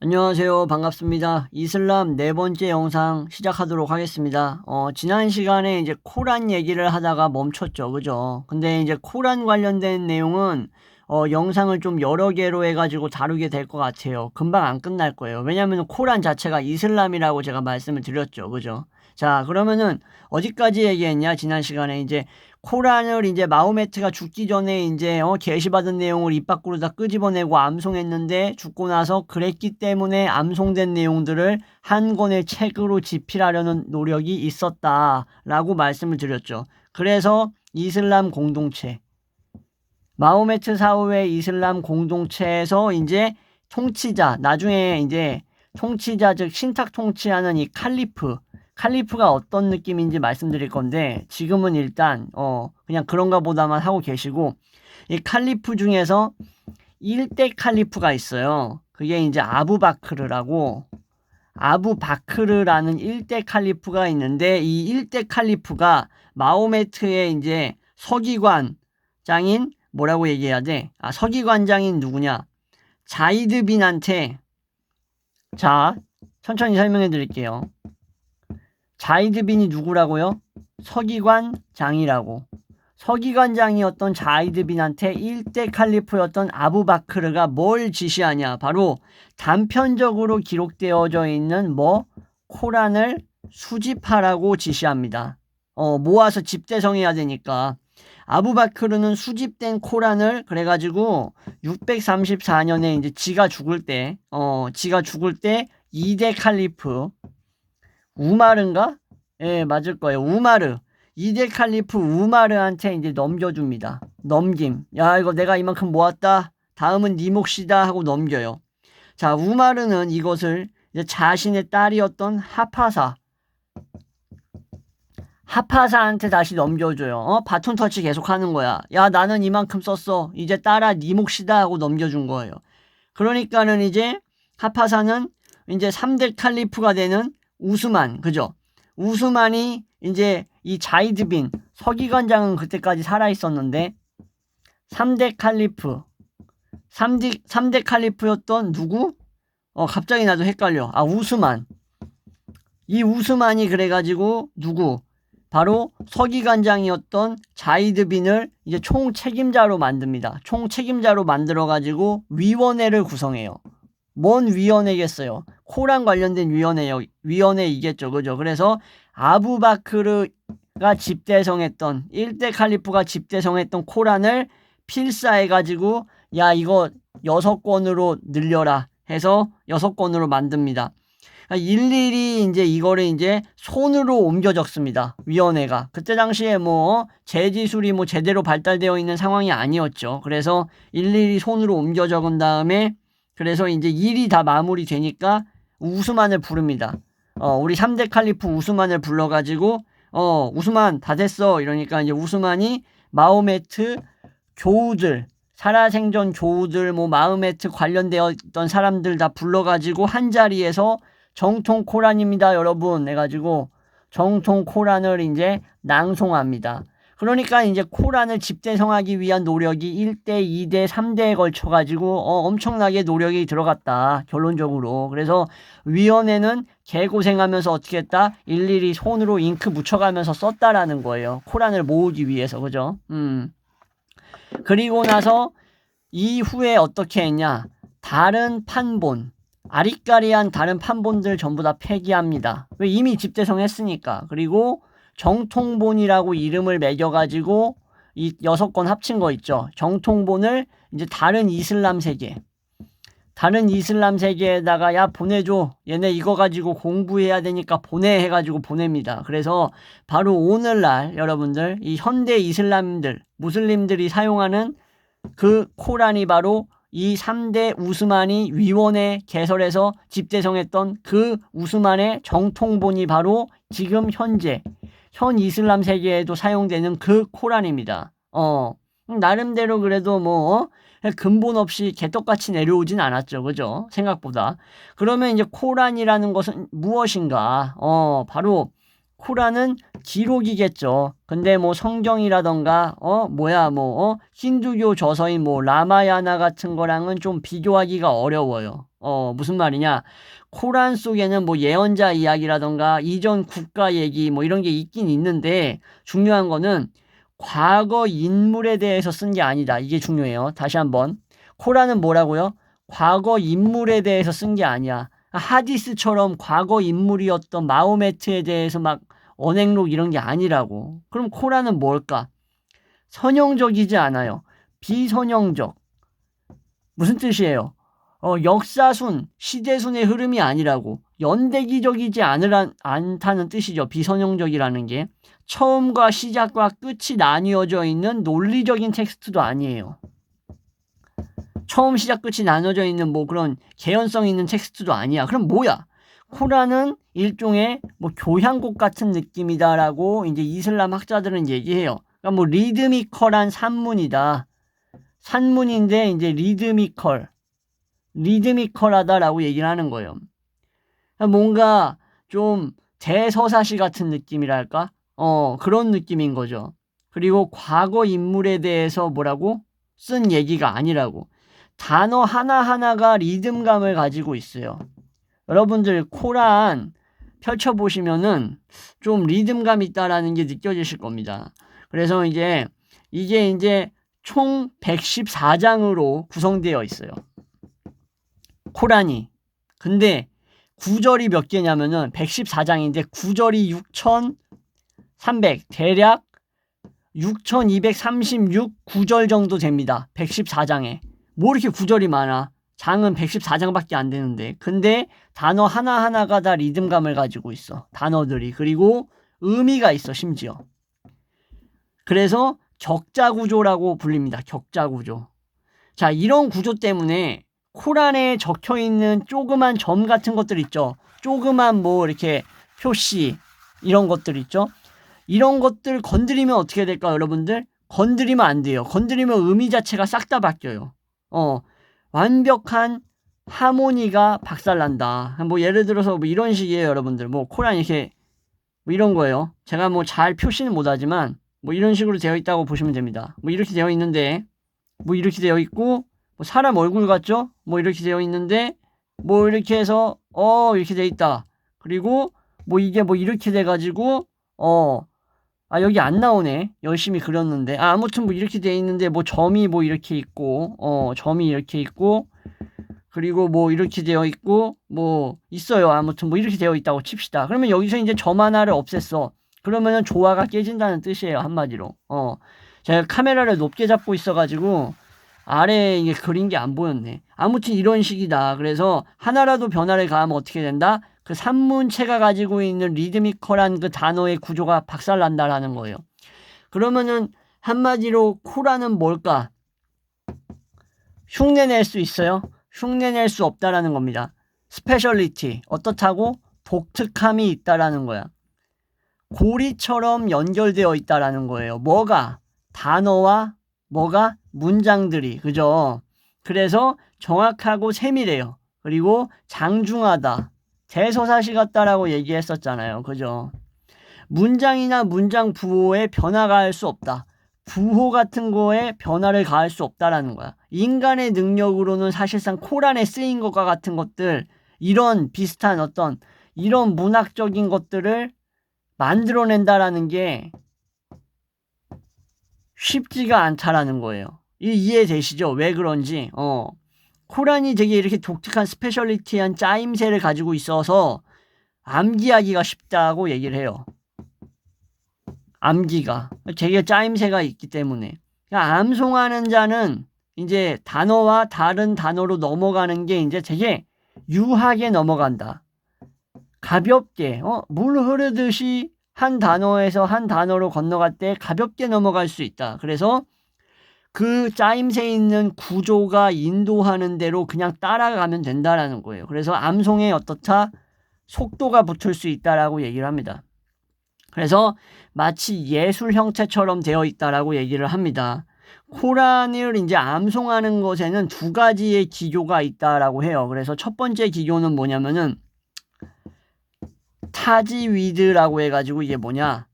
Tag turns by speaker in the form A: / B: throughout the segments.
A: 안녕하세요. 반갑습니다. 이슬람 네 번째 영상 시작하도록 하겠습니다. 지난 시간에 이제 코란 얘기를 하다가 멈췄죠. 그죠? 근데 이제 코란 관련된 내용은 영상을 좀 여러 개로 해가지고 다루게 될 것 같아요. 금방 안 끝날 거예요. 왜냐면 코란 자체가 이슬람이라고 제가 말씀을 드렸죠. 그죠? 자, 그러면은 어디까지 얘기했냐? 지난 시간에 이제 코란을 이제 마호메트가 죽기 전에 이제 계시받은 내용을 입 밖으로 다 끄집어내고 암송했는데 죽고 나서 그랬기 때문에 암송된 내용들을 한 권의 책으로 집필하려는 노력이 있었다라고 말씀을 드렸죠. 그래서 이슬람 공동체, 마호메트 사후의 이슬람 공동체에서 이제 통치자, 나중에 이제 통치자 즉 신탁 통치하는 이 칼리프가 어떤 느낌인지 말씀드릴 건데 지금은 일단 그냥 그런가 보다만 하고 계시고, 이 칼리프 중에서 1대 칼리프가 있어요. 그게 이제 아부바크르라는 1대 칼리프가 있는데, 이 1대 칼리프가 마호메트의 이제 서기관장인 뭐라고 얘기해야 돼? 서기관장인 누구냐? 자이드 빈한테, 자, 천천히 설명해 드릴게요. 자이드 빈이 누구라고요? 서기관장이라고. 서기관장이었던 자이드 빈한테 1대 칼리프였던 아부바크르가 뭘 지시하냐? 바로 단편적으로 기록되어져 있는 코란을 수집하라고 지시합니다. 모아서 집대성해야 되니까. 아부바크르는 수집된 코란을 그래가지고 634년에 이제 지가 죽을 때 2대 칼리프 우마르인가? 예, 맞을 거예요. 우마르. 2대 칼리프 우마르한테 이제 넘겨줍니다. 넘김. 야, 이거 내가 이만큼 모았다. 다음은 네 몫이다 하고 넘겨요. 자, 우마르는 이것을 이제 자신의 딸이었던 하파사한테 다시 넘겨줘요. 바톤 터치 계속 하는 거야. 야, 나는 이만큼 썼어. 이제 딸아, 네 몫이다 하고 넘겨준 거예요. 그러니까는 이제 하파사는 이제 3대 칼리프가 되는 우스만, 그죠? 우스만이 이제 이 자이드 빈 서기관장은 그때까지 살아 있었는데 3대 칼리프였던 누구? 갑자기 나도 헷갈려. 우스만. 이 우스만이 그래가지고 누구? 바로 서기관장이었던 자이드 빈을 이제 총책임자로 만듭니다. 총책임자로 만들어가지고 위원회를 구성해요. 뭔 위원회겠어요? 코란 관련된 위원회이겠죠. 그죠? 그래서 아부바크르가 집대성했던 1대 칼리프가 집대성했던 코란을 필사해가지고 야, 이거 6권으로 늘려라 해서 6권으로 만듭니다. 일일이 이제 이거를 이제 손으로 옮겨 적습니다. 위원회가. 그때 당시에 재지술이 제대로 발달되어 있는 상황이 아니었죠. 그래서 일일이 손으로 옮겨 적은 다음에 그래서 이제 일이 다 마무리되니까 우스만을 부릅니다. 우리 3대 칼리프 우스만을 불러가지고 우스만 다 됐어 이러니까 이제 우스만이 마호메트 교우들, 살아생전 교우들, 마호메트 관련되었던 사람들 다 불러가지고 한 자리에서 정통 코란입니다 여러분 해가지고 정통 코란을 이제 낭송합니다. 그러니까 이제 코란을 집대성하기 위한 노력이 1대, 2대, 3대에 걸쳐가지고 엄청나게 노력이 들어갔다 결론적으로. 그래서 위원회는 개고생하면서 어떻게 했다? 일일이 손으로 잉크 묻혀가면서 썼다라는 거예요. 코란을 모으기 위해서. 그죠? 그리고 나서 이후에 어떻게 했냐? 다른 판본, 아리까리한 다른 판본들 전부 다 폐기합니다. 왜? 이미 집대성했으니까. 그리고 정통본이라고 이름을 매겨가지고 이 6권 합친 거 있죠. 정통본을 이제 다른 이슬람 세계에다가 야, 보내줘. 얘네 이거 가지고 공부해야 되니까 보내 해가지고 보냅니다. 그래서 바로 오늘날 여러분들 이 현대 무슬림들이 사용하는 그 코란이 바로 이 3대 우스만이 위원회 개설해서 집대성했던 그 우스만의 정통본이 바로 지금 현 이슬람 세계에도 사용되는 그 코란입니다. 나름대로 그래도 근본 없이 개떡같이 내려오진 않았죠. 그죠? 생각보다. 그러면 이제 코란이라는 것은 무엇인가? 바로 코란은 기록이겠죠. 근데 뭐 성경이라던가 힌두교 저서인 뭐 라마야나 같은 거랑은 좀 비교하기가 어려워요. 무슨 말이냐? 코란 속에는 뭐 예언자 이야기라던가 이전 국가 얘기 뭐 이런 게 있긴 있는데 중요한 거는 과거 인물에 대해서 쓴 게 아니다. 이게 중요해요. 다시 한번. 코란은 뭐라고요? 과거 인물에 대해서 쓴 게 아니야. 하디스처럼 과거 인물이었던 마호메트에 대해서 막 언행록 이런 게 아니라고. 그럼 코란은 뭘까? 선형적이지 않아요. 비선형적. 무슨 뜻이에요? 역사순, 시대순의 흐름이 아니라고. 연대기적이지 않다는 뜻이죠. 비선형적이라는 게. 처음과 시작과 끝이 나뉘어져 있는 논리적인 텍스트도 아니에요. 처음 시작 끝이 나눠져 있는 뭐 그런 개연성 있는 텍스트도 아니야. 그럼 뭐야? 코란은 일종의 뭐 교향곡 같은 느낌이다라고 이제 이슬람 학자들은 얘기해요. 그러니까 뭐 리드미컬한 산문이다. 산문인데 이제 리드미컬하다라고 얘기를 하는 거예요. 그러니까 뭔가 좀 대서사시 같은 느낌이랄까? 그런 느낌인 거죠. 그리고 과거 인물에 대해서 뭐라고? 쓴 얘기가 아니라고. 단어 하나하나가 리듬감을 가지고 있어요. 여러분들 코란 펼쳐보시면은 좀 리듬감 있다라는 게 느껴지실 겁니다. 그래서 이게 이제 총 114장으로 구성되어 있어요. 코란이. 근데 구절이 몇 개냐면은 114장인데 구절이 6,300, 대략 6,236 구절 정도 됩니다. 114장에. 뭐 이렇게 구절이 많아? 장은 114장밖에 안 되는데. 근데 단어 하나하나가 다 리듬감을 가지고 있어. 단어들이. 그리고 의미가 있어, 심지어. 그래서 격자구조라고 불립니다. 격자구조. 자, 이런 구조 때문에 코란에 적혀있는 조그만 점 같은 것들 있죠. 조그만 뭐 이렇게 표시 이런 것들 있죠. 이런 것들 건드리면 어떻게 될까, 여러분들? 건드리면 안 돼요. 건드리면 의미 자체가 싹 다 바뀌어요. 완벽한 하모니가 박살난다. 뭐 예를 들어서 뭐 이런 식이에요, 여러분들. 뭐 코란 이렇게 뭐 이런 거예요. 제가 뭐 잘 표시는 못하지만 뭐 이런 식으로 되어 있다고 보시면 됩니다. 뭐 이렇게 되어 있는데 뭐 이렇게 되어 있고 뭐 사람 얼굴 같죠? 뭐 이렇게 되어 있는데 뭐 이렇게 해서 이렇게 되어 있다. 그리고 뭐 이게 뭐 이렇게 돼 가지고 여기 안 나오네. 열심히 그렸는데. 아무튼 뭐 이렇게 돼 있는데 뭐 점이 뭐 이렇게 있고 점이 이렇게 있고 그리고 뭐 이렇게 되어 있고 뭐 있어요. 아무튼 뭐 이렇게 되어 있다고 칩시다. 그러면 여기서 이제 점 하나를 없앴어. 그러면은 조화가 깨진다는 뜻이에요. 한마디로. 제가 카메라를 높게 잡고 있어가지고 아래에 이게 그린 게 안 보였네. 아무튼 이런 식이다. 그래서 하나라도 변화를 가하면 어떻게 된다? 그 산문체가 가지고 있는 리드미컬한 그 단어의 구조가 박살난다라는 거예요. 그러면은 한마디로 코란은 뭘까? 흉내낼 수 있어요? 흉내낼 수 없다라는 겁니다. 스페셜리티, 어떻다고? 독특함이 있다라는 거야. 고리처럼 연결되어 있다라는 거예요. 뭐가? 단어와 뭐가? 문장들이. 그죠? 그래서 정확하고 세밀해요. 그리고 장중하다. 대서사시 같다라고 얘기했었잖아요. 그죠? 문장이나 문장 부호에 변화가 할 수 없다. 부호 같은 거에 변화를 가할 수 없다라는 거야. 인간의 능력으로는 사실상 코란에 쓰인 것과 같은 것들, 이런 비슷한 어떤 이런 문학적인 것들을 만들어낸다라는 게 쉽지가 않다라는 거예요. 이해되시죠? 왜 그런지. 코란이 되게 이렇게 독특한 스페셜리티한 짜임새를 가지고 있어서 암기하기가 쉽다고 얘기를 해요. 암기가 되게 짜임새가 있기 때문에. 그러니까 암송하는 자는 이제 단어와 다른 단어로 넘어가는 게 이제 되게 유하게 넘어간다. 가볍게 물 흐르듯이 한 단어에서 한 단어로 건너갈 때 가볍게 넘어갈 수 있다. 그래서 그 짜임새 있는 구조가 인도하는 대로 그냥 따라가면 된다라는 거예요. 그래서 암송에 어떻다? 속도가 붙을 수 있다라고 얘기를 합니다. 그래서 마치 예술 형태처럼 되어 있다라고 얘기를 합니다. 코란을 이제 암송하는 것에는 두 가지의 기교가 있다라고 해요. 그래서 첫 번째 기교는 뭐냐면은 타지위드라고 해가지고 이게 뭐냐?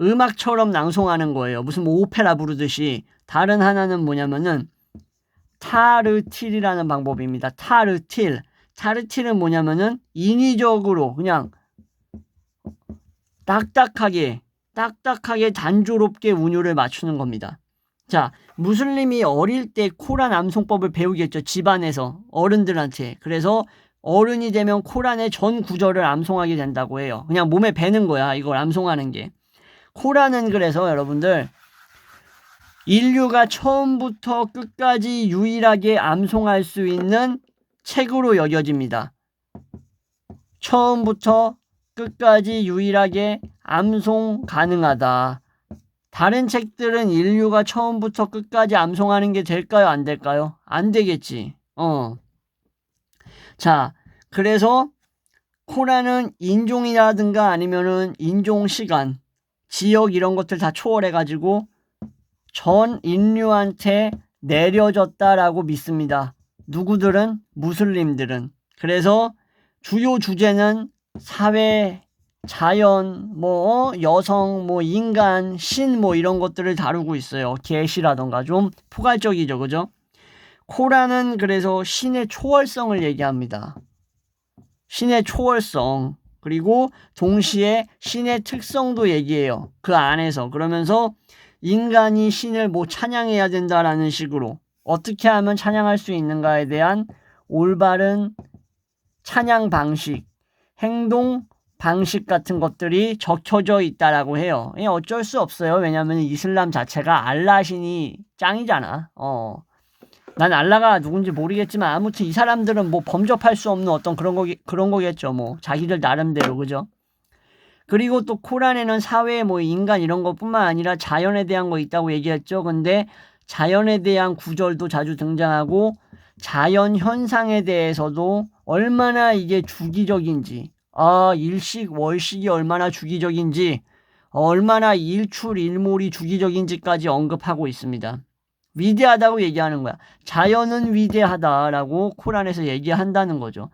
A: 음악처럼 낭송하는 거예요. 무슨 뭐 오페라 부르듯이. 다른 하나는 뭐냐면은 타르틸이라는 방법입니다. 타르틸. 타르틸은 뭐냐면은 인위적으로 그냥 딱딱하게 단조롭게 운율을 맞추는 겁니다. 자, 무슬림이 어릴 때 코란 암송법을 배우겠죠. 집안에서 어른들한테. 그래서 어른이 되면 코란의 전 구절을 암송하게 된다고 해요. 그냥 몸에 배는 거야. 이걸 암송하는 게. 코란은 그래서 여러분들 인류가 처음부터 끝까지 유일하게 암송할 수 있는 책으로 여겨집니다. 처음부터 끝까지 유일하게 암송 가능하다. 다른 책들은 인류가 처음부터 끝까지 암송하는 게 될까요? 안 될까요? 안 되겠지. 자, 그래서 코란은 인종이라든가 아니면은 인종 시간, 지역 이런 것들 다 초월해가지고 전 인류한테 내려졌다라고 믿습니다. 누구들은? 무슬림들은. 그래서 주요 주제는 사회, 자연, 뭐 여성, 뭐 인간, 신 뭐 이런 것들을 다루고 있어요. 계시라던가 좀 포괄적이죠. 그죠? 코란은 그래서 신의 초월성을 얘기합니다. 신의 초월성. 그리고 동시에 신의 특성도 얘기해요. 그 안에서. 그러면서 인간이 신을 뭐 찬양해야 된다라는 식으로 어떻게 하면 찬양할 수 있는가에 대한 올바른 찬양 방식, 행동 방식 같은 것들이 적혀져 있다라고 해요. 어쩔 수 없어요. 왜냐하면 이슬람 자체가 알라 신이 짱이잖아. 난 알라가 누군지 모르겠지만 아무튼 이 사람들은 뭐 범접할 수 없는 어떤 그런 거겠죠. 뭐 자기들 나름대로. 그죠? 그리고 또 코란에는 사회, 뭐 인간 이런 것뿐만 아니라 자연에 대한 거 있다고 얘기했죠. 근데 자연에 대한 구절도 자주 등장하고 자연 현상에 대해서도 얼마나 이게 주기적인지, 일식, 월식이 얼마나 주기적인지, 얼마나 일출, 일몰이 주기적인지까지 언급하고 있습니다. 위대하다고 얘기하는 거야. 자연은 위대하다라고 코란에서 얘기한다는 거죠.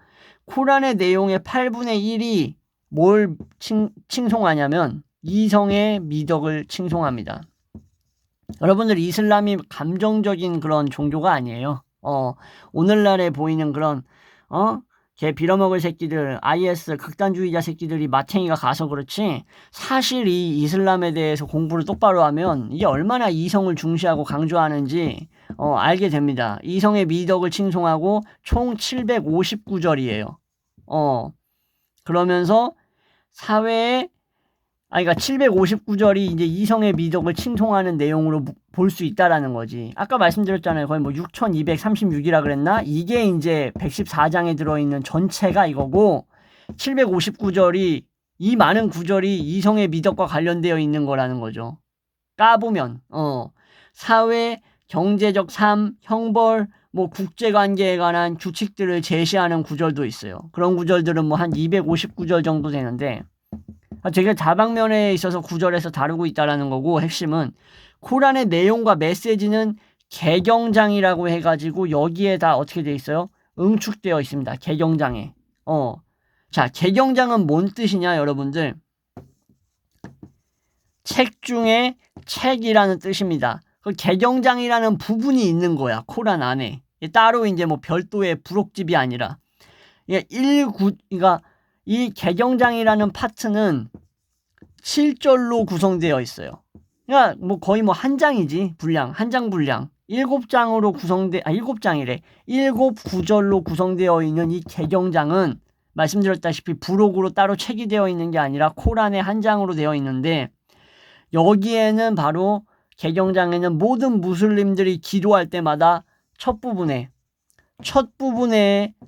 A: 코란의 내용의 8분의 1이 뭘 칭송하냐면 이성의 미덕을 칭송합니다. 여러분들 이슬람이 감정적인 그런 종교가 아니에요. 오늘날에 보이는 그런 개 빌어먹을 새끼들, IS 극단주의자 새끼들이 마탱이가 가서 그렇지 사실 이 이슬람에 대해서 공부를 똑바로 하면 이게 얼마나 이성을 중시하고 강조하는지 알게 됩니다. 이성의 미덕을 칭송하고 총 759절이에요. 그러면서 사회에 그러니까 759절이 이제 이성의 미덕을 칭송하는 내용으로 볼 수 있다라는 거지. 아까 말씀드렸잖아요. 거의 뭐 6236이라 그랬나? 이게 이제 114장에 들어있는 전체가 이거고 759절이 이 많은 구절이 이성의 미덕과 관련되어 있는 거라는 거죠. 까보면 사회, 경제적 삶, 형벌, 뭐 국제관계에 관한 규칙들을 제시하는 구절도 있어요. 그런 구절들은 뭐 한 259절 정도 되는데 되게 다방면에 있어서 구절에서 다루고 있다라는 거고 핵심은 코란의 내용과 메시지는 개경장이라고 해가지고 여기에 다 어떻게 돼 있어요? 응축되어 있습니다. 개경장에. 자, 개경장은 뭔 뜻이냐 여러분들? 책 중에 책이라는 뜻입니다. 그 개경장이라는 부분이 있는 거야. 코란 안에. 따로 이제 뭐 별도의 부록집이 아니라. 그러니까 이 개경장이라는 파트는 7절로 구성되어 있어요. 그러니까 뭐 거의 뭐 한 장이지. 분량. 한 장 분량. 7장으로 7장이래. 7구절로 구성되어 있는 이 개경장은 말씀드렸다시피 부록으로 따로 책이 되어 있는 게 아니라 코란의 한 장으로 되어 있는데 여기에는 바로 개경장에는 모든 무슬림들이 기도할 때마다 첫 부분에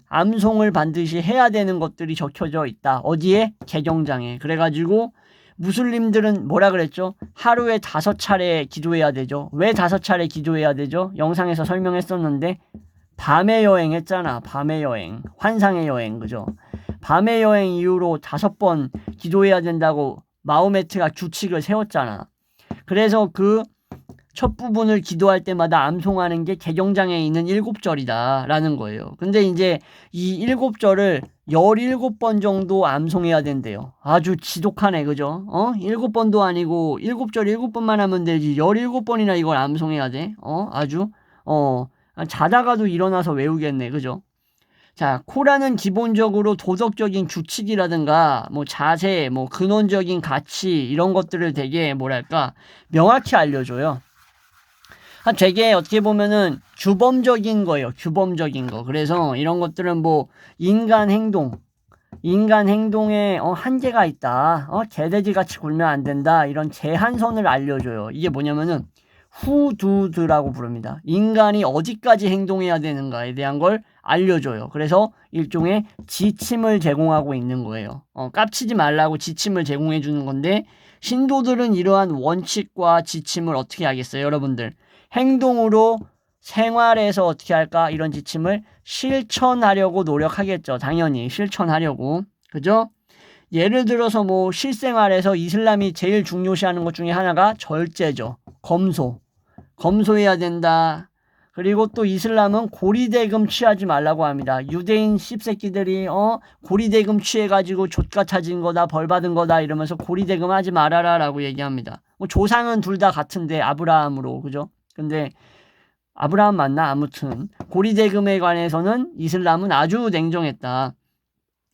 A: 암송을 반드시 해야 되는 것들이 적혀져 있다. 어디에? 개경장에. 그래가지고 무슬림들은 뭐라 그랬죠? 하루에 5차례 기도해야 되죠. 왜 5차례 기도해야 되죠? 영상에서 설명했었는데 밤의 여행 했잖아. 밤의 여행. 환상의 여행. 그죠? 밤의 여행 이후로 5번 기도해야 된다고 마호메트가 규칙을 세웠잖아. 그래서 그 첫 부분을 기도할 때마다 암송하는 게 개경장에 있는 7절이다 라는 거예요. 근데 이제 이 7절을 17번 정도 암송해야 된대요. 아주 지독하네, 그죠? 7번도 아니고 7절 7번만 하면 되지 17번이나 이걸 암송해야 돼. 아주 자다가도 일어나서 외우겠네, 그죠? 자, 코란은 기본적으로 도덕적인 규칙이라든가 뭐 자세, 뭐 근원적인 가치 이런 것들을 되게 뭐랄까 명확히 알려줘요. 되게 어떻게 보면은 규범적인 거예요. 규범적인 거. 그래서 이런 것들은 뭐 인간 행동에 한계가 있다. 개돼지 같이 굴면 안 된다. 이런 제한선을 알려줘요. 이게 뭐냐면은 후두드라고 부릅니다. 인간이 어디까지 행동해야 되는가에 대한 걸 알려줘요. 그래서 일종의 지침을 제공하고 있는 거예요. 깝치지 말라고 지침을 제공해 주는 건데 신도들은 이러한 원칙과 지침을 어떻게 하겠어요, 여러분들? 행동으로 생활에서 어떻게 할까? 이런 지침을 실천하려고 노력하겠죠. 당연히 실천하려고. 그죠? 예를 들어서 뭐 실생활에서 이슬람이 제일 중요시하는 것 중에 하나가 절제죠. 검소해야 된다. 그리고 또 이슬람은 고리대금 취하지 말라고 합니다. 유대인 씹새끼들이 고리대금 취해가지고 족가 찾은 거다, 벌 받은 거다 이러면서 고리대금 하지 말아라 라고 얘기합니다. 뭐 조상은 둘 다 같은데 아브라함으로, 그죠? 근데 아브라함 맞나? 아무튼 고리대금에 관해서는 이슬람은 아주 냉정했다.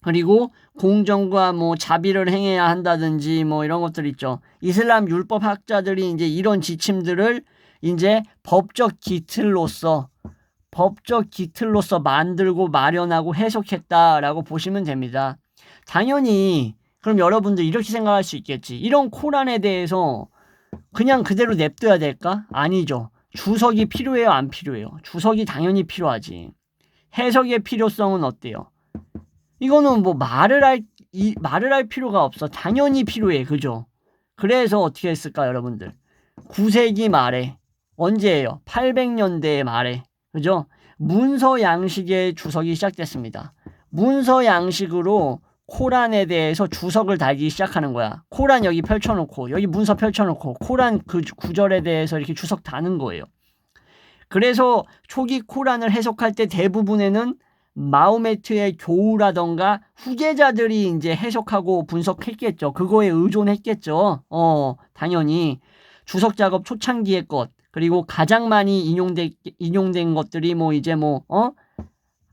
A: 그리고 공정과 뭐 자비를 행해야 한다든지 뭐 이런 것들 있죠. 이슬람 율법학자들이 이제 이런 지침들을 이제 법적 기틀로서 만들고 마련하고 해석했다라고 보시면 됩니다. 당연히 그럼 여러분들 이렇게 생각할 수 있겠지. 이런 코란에 대해서 그냥 그대로 냅둬야 될까? 아니죠. 주석이 필요해요, 안 필요해요? 주석이 당연히 필요하지. 해석의 필요성은 어때요? 이거는 뭐 말을 할 필요가 없어. 당연히 필요해. 그죠? 그래서 어떻게 했을까, 여러분들? 9세기 말에, 언제예요? 800년대 말에. 그죠? 문서 양식의 주석이 시작됐습니다. 문서 양식으로 코란에 대해서 주석을 달기 시작하는 거야. 코란 여기 펼쳐놓고, 여기 문서 펼쳐놓고, 코란 그 구절에 대해서 이렇게 주석 다는 거예요. 그래서 초기 코란을 해석할 때 대부분에는 마호메트의 교우라던가 후계자들이 이제 해석하고 분석했겠죠. 그거에 의존했겠죠. 당연히 주석 작업 초창기의 것, 그리고 가장 많이 인용된 것들이 뭐 이제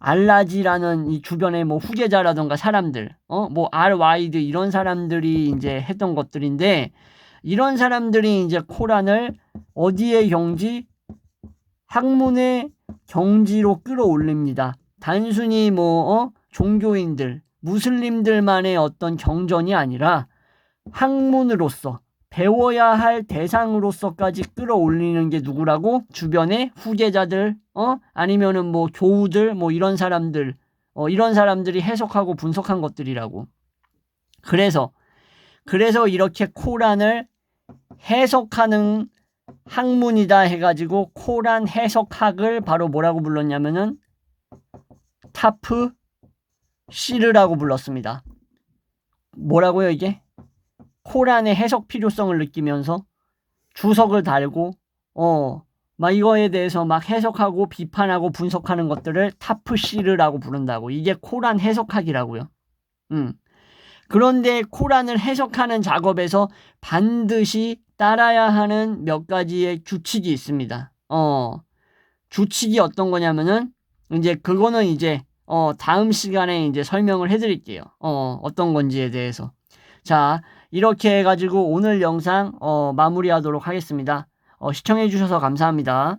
A: 알라지라는 이 주변의 뭐 후계자라던가 사람들, 뭐 알와이드 이런 사람들이 이제 했던 것들인데, 이런 사람들이 이제 코란을 어디에 경지? 학문의 경지로 끌어올립니다. 단순히 종교인들, 무슬림들만의 어떤 경전이 아니라 학문으로서 배워야 할 대상으로서까지 끌어올리는 게 누구라고? 주변의 후계자들, 아니면은 뭐 교우들, 뭐 이런 사람들, 이런 사람들이 해석하고 분석한 것들이라고. 그래서 이렇게 코란을 해석하는 학문이다 해가지고 코란 해석학을 바로 뭐라고 불렀냐면은 타프 시르라고 불렀습니다. 뭐라고요, 이게? 코란의 해석 필요성을 느끼면서 주석을 달고 막 이거에 대해서 막 해석하고 비판하고 분석하는 것들을 타프 시르라고 부른다고. 이게 코란 해석학이라고요. 그런데 코란을 해석하는 작업에서 반드시 따라야 하는 몇 가지의 규칙이 있습니다. 규칙이 어떤 거냐면은 이제 그거는 이제 다음 시간에 이제 설명을 해드릴게요. 어떤 건지에 대해서. 자, 이렇게 해가지고 오늘 영상 마무리하도록 하겠습니다. 시청해주셔서 감사합니다.